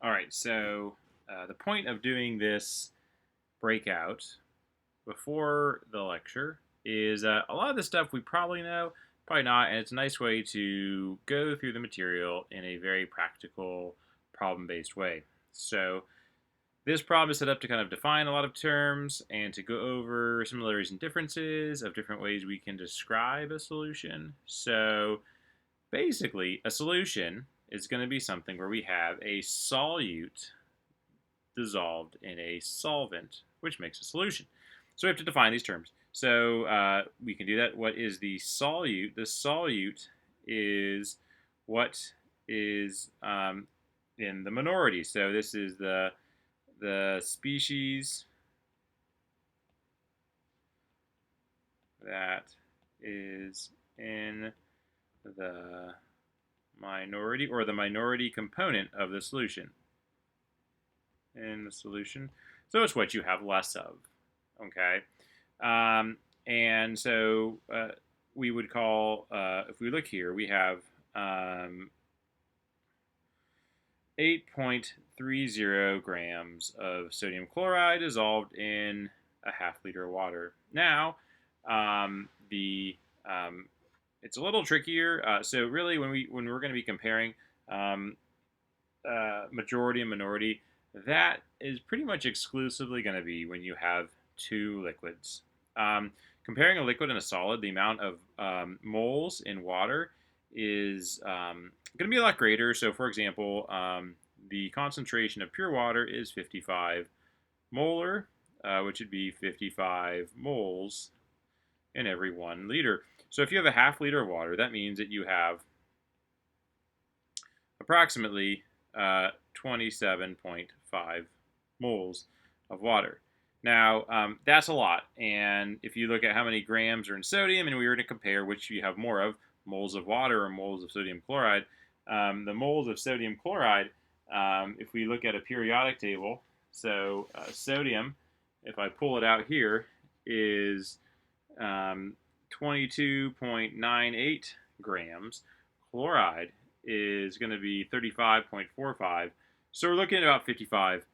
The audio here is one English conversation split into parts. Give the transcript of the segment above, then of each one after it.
All right, so the point of doing this breakout before the lecture is a lot of the stuff we probably know, probably not, and it's a nice way to go through the material in a very practical, problem-based way. So this problem is set up to kind of define a lot of terms and to go over similarities and differences of different ways we can describe a solution. So basically, a solution is going to be something where we have a solute dissolved in a solvent, which makes a solution. So we have to define these terms. So we can do that. What is the solute? The solute is what is in the minority. So this is the species that is in the minority, or the minority component of the solution. In the solution. So it's what you have less of. Okay. And so we would call, if we look here, we have 8.30 grams of sodium chloride dissolved in a half liter of water. Now, it's a little trickier. So really, when we're going to be comparing majority and minority, that is pretty much exclusively going to be when you have two liquids. Comparing a liquid and a solid, the amount of moles in water is going to be a lot greater. So, for example, the concentration of pure water is 55 molar, which would be 55 moles in every 1 liter. So if you have a half liter of water, that means that you have approximately 27.5 moles of water. Now, that's a lot. And if you look at how many grams are in sodium, and we were to compare which you have more of, moles of water or moles of sodium chloride, the moles of sodium chloride, if we look at a periodic table, so sodium, if I pull it out here, is 22.98 grams. Chloride is going to be 35.45. So we're looking at about 55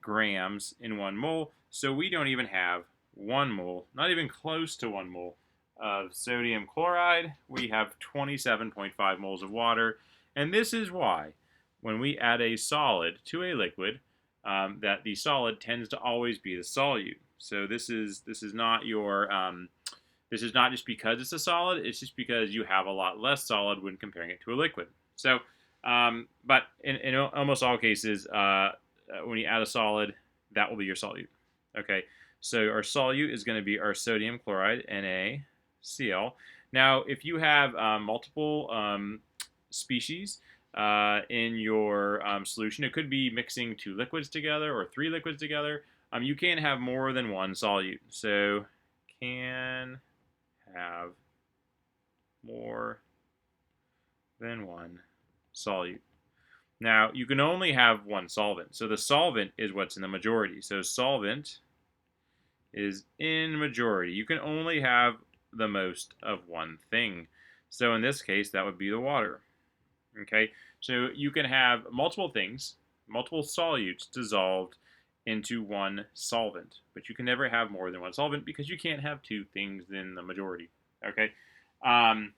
grams in 1 mole. So we don't even have 1 mole, not even close to 1 mole of sodium chloride. We have 27.5 moles of water. And this is why when we add a solid to a liquid, that the solid tends to always be the solute. So this is not your this is not just because it's a solid, it's just because you have a lot less solid when comparing it to a liquid. So, but in almost all cases, when you add a solid, that will be your solute. Okay, so our solute is going to be our sodium chloride, NaCl. Now, if you have multiple species in your solution, it could be mixing 2 liquids together or 3 liquids together. You can have more than 1 solute. So, can have more than 1 solute. Now, you can only have 1 solvent. So the solvent is what's in the majority. So solvent is in majority. You can only have the most of 1 thing. So in this case, that would be the water. Okay, so you can have multiple things, multiple solutes dissolved into 1 solvent, but you can never have more than 1 solvent because you can't have 2 things in the majority. Okay, I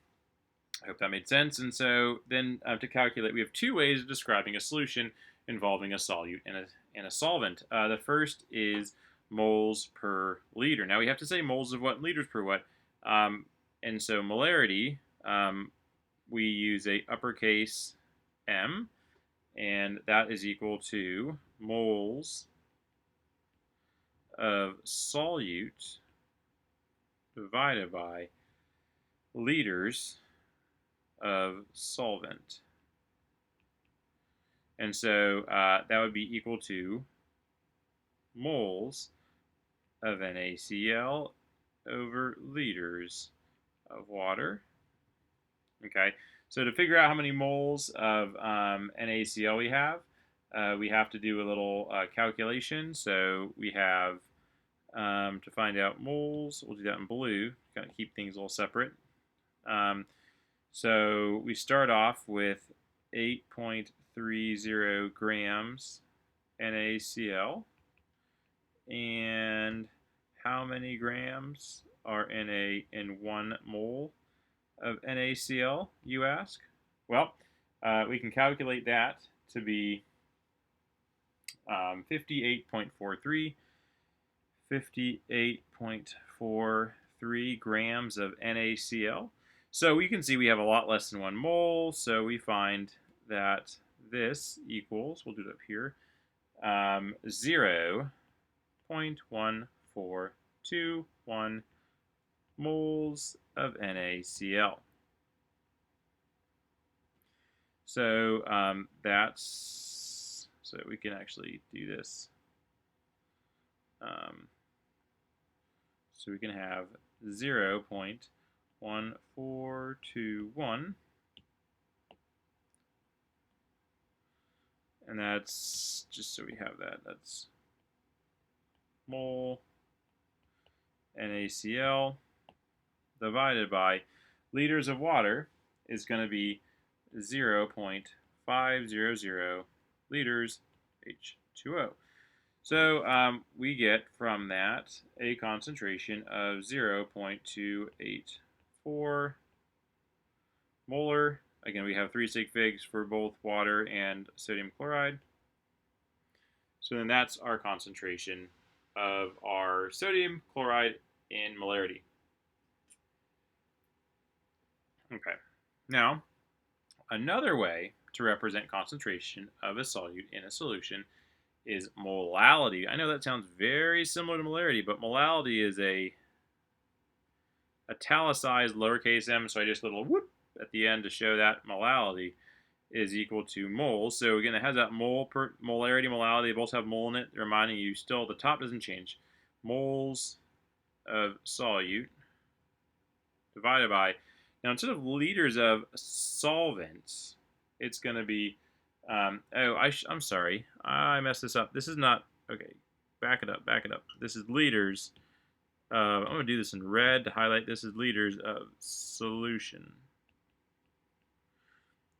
hope that made sense. And so then to calculate, we have 2 ways of describing a solution involving a solute and a solvent. The first is moles per liter. Now we have to say moles of what, liters per what, and so molarity, we use a uppercase M, and that is equal to moles of solute divided by liters of solvent. And so that would be equal to moles of NaCl over liters of water. Okay, so to figure out how many moles of NaCl we have to do a little calculation. So we have, to find out moles, we'll do that in blue, kind of keep things a little separate. So we start off with 0.30 grams NaCl. And how many grams are in 1 mole of NaCl, you ask? Well, we can calculate that to be 58.43 grams of NaCl. So you can see we have a lot less than 1 mole, so we find that this equals, we'll do it up here, 0.1421 moles of NaCl. So that's, so we can actually do this. So we can have 0.1421, and that's, just so we have that, that's mole NaCl divided by liters of water is going to be 0.500 liters H2O. So we get from that a concentration of 0.284 molar. Again, we have 3 sig figs for both water and sodium chloride. So then that's our concentration of our sodium chloride in molarity. Okay. Now, another way to represent concentration of a solute in a solution is molality. I know that sounds very similar to molarity, but molality is a italicized lowercase m, so I just a little whoop at the end to show that molality is equal to moles. So again, it has that mole per molarity, molality. They both have mole in it, reminding you still the top doesn't change. Moles of solute divided by, now instead of liters of solvents, it's going to be, I'm sorry, I messed this up. This is not, okay, back it up. This is liters. I'm going to do this in red to highlight this is liters of solution.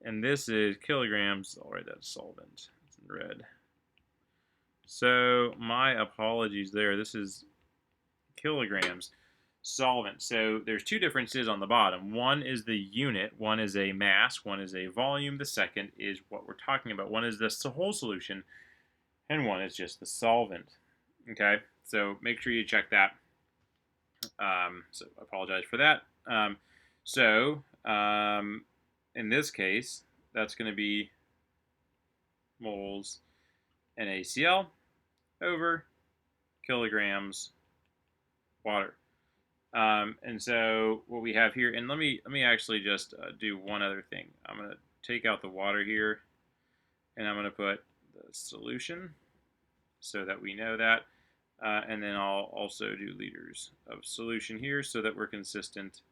And this is kilograms. All right, that's solvent. It's in red. So my apologies there. This is kilograms solvent. So there's 2 differences on the bottom. One is the unit. One is a mass. One is a volume. The second is what we're talking about. One is the whole solution, and one is just the solvent. Okay, so make sure you check that. So I apologize for that. In this case, that's going to be moles NaCl over kilograms water. And so what we have here, and let me actually just do one other thing. I'm going to take out the water here, and I'm going to put the solution so that we know that. And then I'll also do liters of solution here so that we're consistent.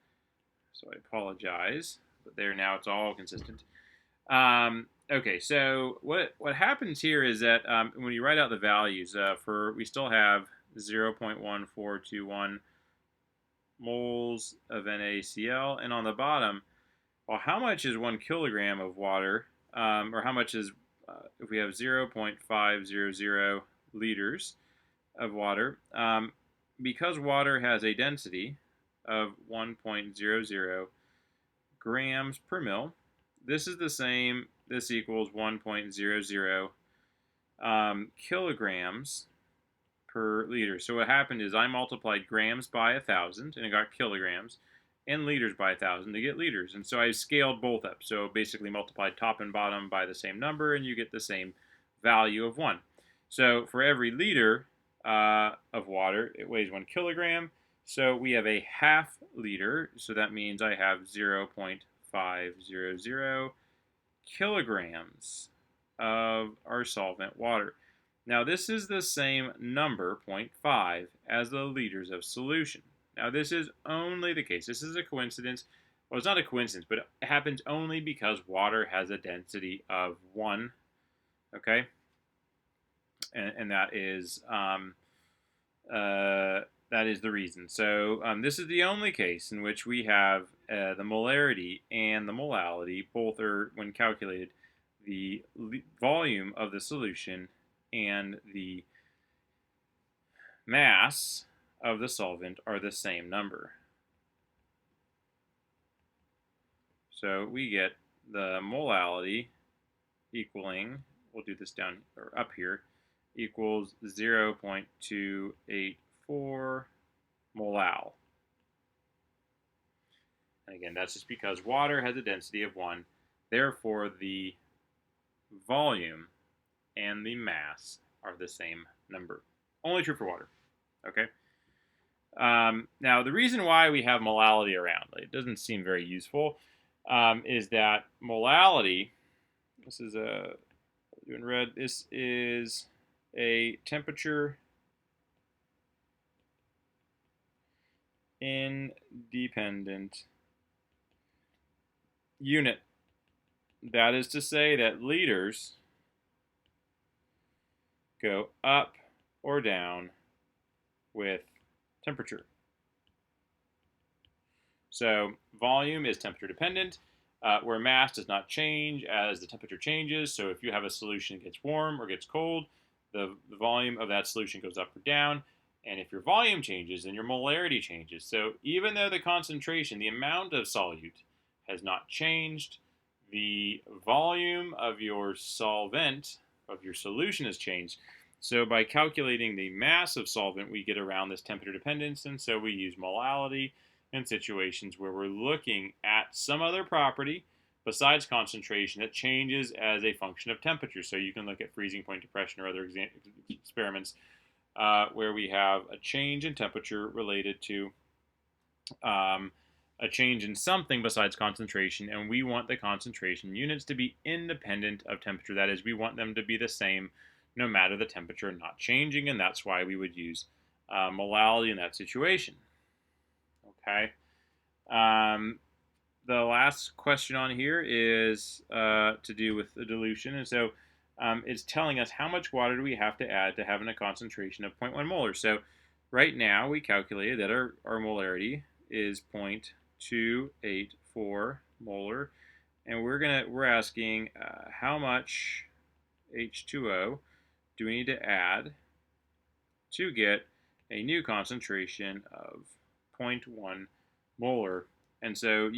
So I apologize, but there, now it's all consistent. Okay, so what happens here is that when you write out the values, we still have 0.1421 moles of NaCl, and on the bottom, well, how much is 1 kilogram of water, or how much is, if we have 0.500 liters of water, because water has a density of 1.00 grams per mil, this is the same, this equals 1.00 kilograms per liter. So what happened is I multiplied grams by 1,000 and I got kilograms, and liters by 1,000 to get liters. And so I scaled both up. So basically multiplied top and bottom by the same number, and you get the same value of 1. So for every liter of water, it weighs 1 kilogram. So we have a half liter. So that means I have 0.500 kilograms of our solvent water. Now this is the same number, 0.5, as the liters of solution. Now this is only the case. This is a coincidence. Well, it's not a coincidence, but it happens only because water has a density of 1. Okay? And that is the reason. So this is the only case in which we have the molarity and the molality, both are, when calculated, the volume of the solution and the mass of the solvent are the same number. So we get the molality equaling, we'll do this down or up here, equals 0.284 molal. And again, that's just because water has a density of 1. Therefore, the volume and the mass are the same number. Only true for water. Okay? Now, the reason why we have molality around, it doesn't seem very useful, is that molality, this is in red, this is a temperature independent unit. That is to say that liters go up or down with temperature. So volume is temperature dependent, where mass does not change as the temperature changes. So if you have a solution that gets warm or gets cold, the volume of that solution goes up or down. And if your volume changes, then your molarity changes. So even though the concentration, the amount of solute, has not changed, the volume of your solvent, of your solution, has changed. So by calculating the mass of solvent, we get around this temperature dependence, and so we use molality in situations where we're looking at some other property besides concentration that changes as a function of temperature. So you can look at freezing point depression or other experiments where we have a change in temperature related to a change in something besides concentration, and we want the concentration units to be independent of temperature. That is, we want them to be the same no matter the temperature not changing, and that's why we would use molality in that situation. Okay. The last question on here is to do with the dilution, and so it's telling us how much water do we have to add to having a concentration of 0.1 molar. So right now we calculated that our molarity is 0.284 molar, and we're asking how much H2O do we need to add to get a new concentration of 0.1 molar. And so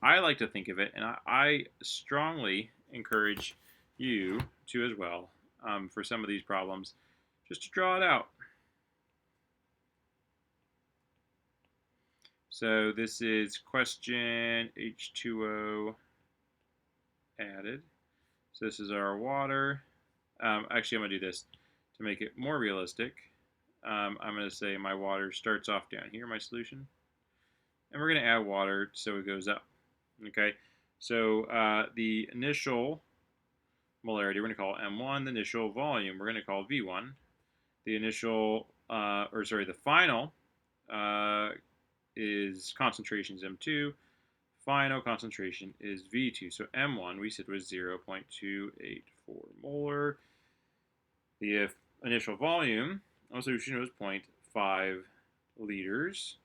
I like to think of it, and I strongly encourage you to as well, for some of these problems, just to draw it out. So this is question H2O added. So this is our water. Actually, I'm going to do this to make it more realistic. I'm going to say my water starts off down here, my solution. And we're going to add water so it goes up. Okay, so the initial molarity we're going to call M1. The initial volume we're going to call V1. The initial, the final is concentration is M2. Final concentration is V2. So M1 we said was 0.284 molar. The initial volume of the solution was 0.5 liters.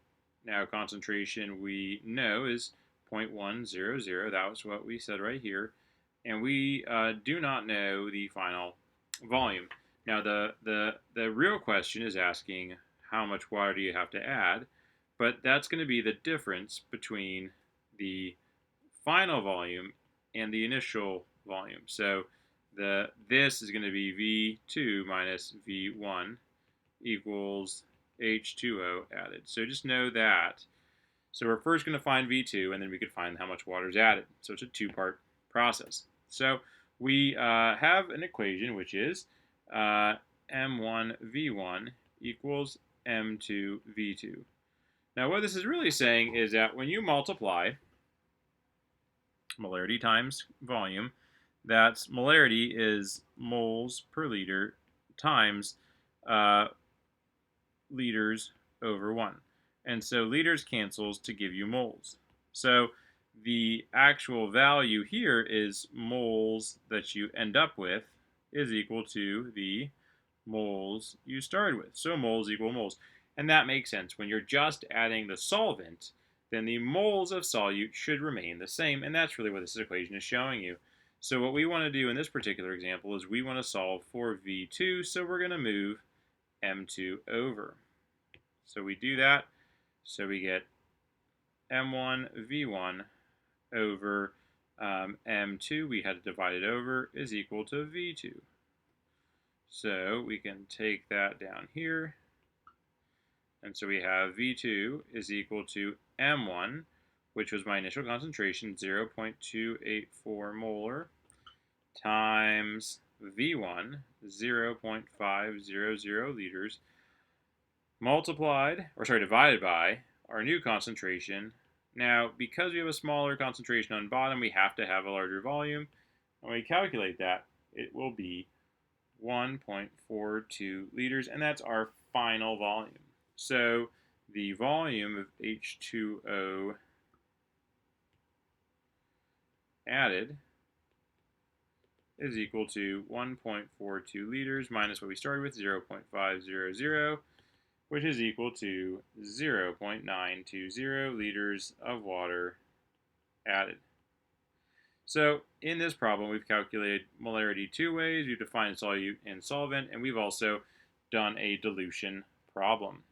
Now concentration we know is 0.100. That was what we said right here. And we do not know the final volume. Now the real question is asking how much water do you have to add, but that's going to be the difference between the final volume and the initial volume. So this is going to be V2 minus V1 equals H2O added. So just know that. So we're first going to find V2, and then we could find how much water is added. So it's a two-part process. So we have an equation which is M1V1 equals M2V2. Now what this is really saying is that when you multiply molarity times volume, that's molarity is moles per liter times liters over 1. And so liters cancels to give you moles. So the actual value here is moles that you end up with is equal to the moles you started with. So moles equal moles. And that makes sense. When you're just adding the solvent, then the moles of solute should remain the same. And that's really what this equation is showing you. So what we want to do in this particular example is we want to solve for V2, so we're going to move M2 over. So we do that, so we get M1 V1 over M2, we had to divide it over, is equal to V2. So we can take that down here, and so we have V2 is equal to M1, which was my initial concentration, 0.284 molar, times V1, 0.500 liters, divided by our new concentration. Now, because we have a smaller concentration on bottom, we have to have a larger volume. When we calculate that, it will be 1.42 liters, and that's our final volume. So the volume of H2O added is equal to 1.42 liters minus what we started with, 0.500, which is equal to 0.920 liters of water added. So in this problem, we've calculated molarity two ways. We've defined solute and solvent, and we've also done a dilution problem.